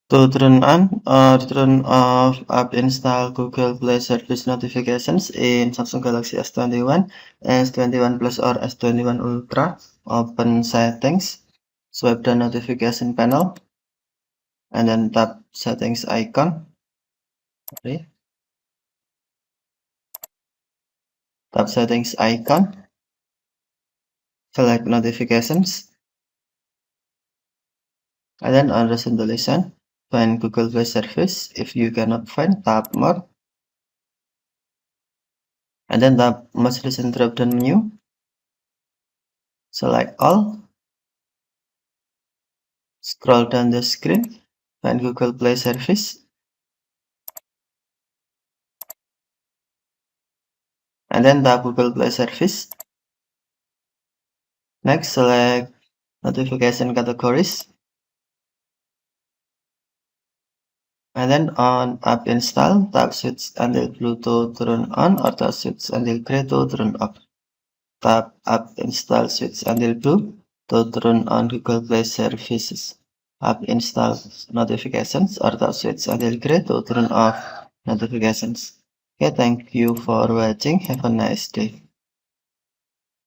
To turn on or turn off app install Google Play Service notifications in Samsung Galaxy S21, S21 Plus or S21 Ultra. Open settings, swipe the notification panel, and then tap settings icon. Okay. Tap settings icon, select notifications, and then on resolution, find Google Play Service. If you cannot find, tap more, and then tap most recent drop-down menu. Select all, scroll down the screen, find Google Play Service, and then tap Google Play Service. Next, select notification categories, and then on app install, tap switch until blue to turn on or tap switch until gray to turn off. Tap app install switch until blue to turn on Google Play Services. App install notifications or tap switch until gray to turn off notifications. Okay, thank you for watching. Have a nice day.